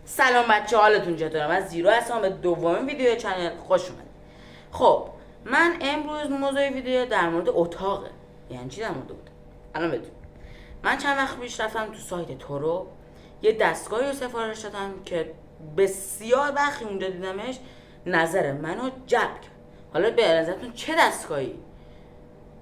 سلام بچه، حالتون چطوره؟ من زیرو هستم، به دومین ویدیو چنل خوش اومدید. خب من امروز موضوع ویدیو در مورد اتاقه. یعنی چی در مورد اتاق؟ الان بدون من چند وقت پیش رفتم تو سایت تورو، یه دستگاهی رو سفارش دادم که بسیار وقتی اونجا دیدمش نظر منو جلب کرد. حالا به نظرتون چه دستگاهی؟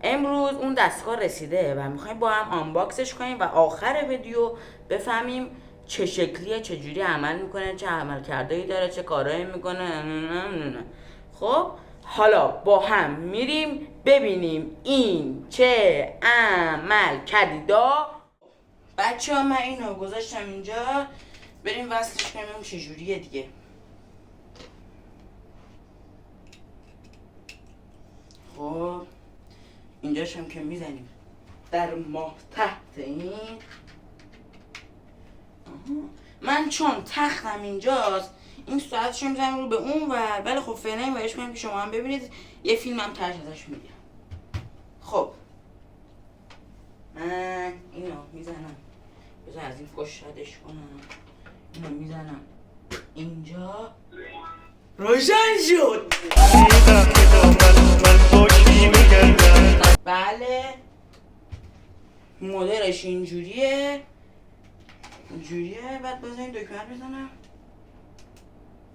امروز اون دستگاه رسیده و میخوایم با هم آنباکسش کنیم و آخر ویدیو بفهمیم چه شکلیه، چه جوری عمل میکنه، چه عمل کرده‌ای داره، چه کارایی میکنه. خب حالا با هم میریم ببینیم این چه عمل کردیدا. بچه ها من اینو گذاشتم اینجا، بریم وصلش کنیم چه جوریه دیگه. خب اینجاش هم که میزنیم در ماه تحت این. من چون تختم اینجاست این ساعتشو میزنم رو به اون ور، ولی خب فعلا این ورش کنیم که شما هم ببینید، یه فیلم هم ترش ازش میگم. خب من اینو میزنم، بذار از این گشادش کنم، اینو میزنم اینجا، روشن شد. بله مدلش اینجوریه، بعد بذارین دکمه بزنم.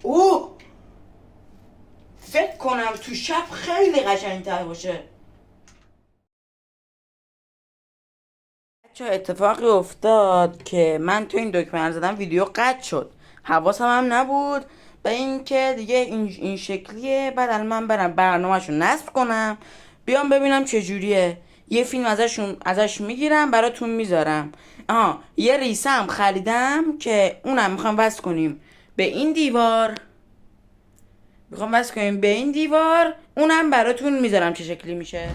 اوه فکر کنم تو شب خیلی قشنگ‌تر باشه. چه اتفاقی افتاد که من تو این دکمه زدم ویدیو قطع شد، حواسم هم نبود به اینکه دیگه این شکلیه. بعد الان من برم برنامه‌شو نصب کنم بیام ببینم چه جوریه، یه فیلم ازش میگیرم براتون میذارم. یه ریسه هم خریدم که اونم میخوام وصل کنیم به این دیوار، اونم براتون میذارم چه شکلی میشه.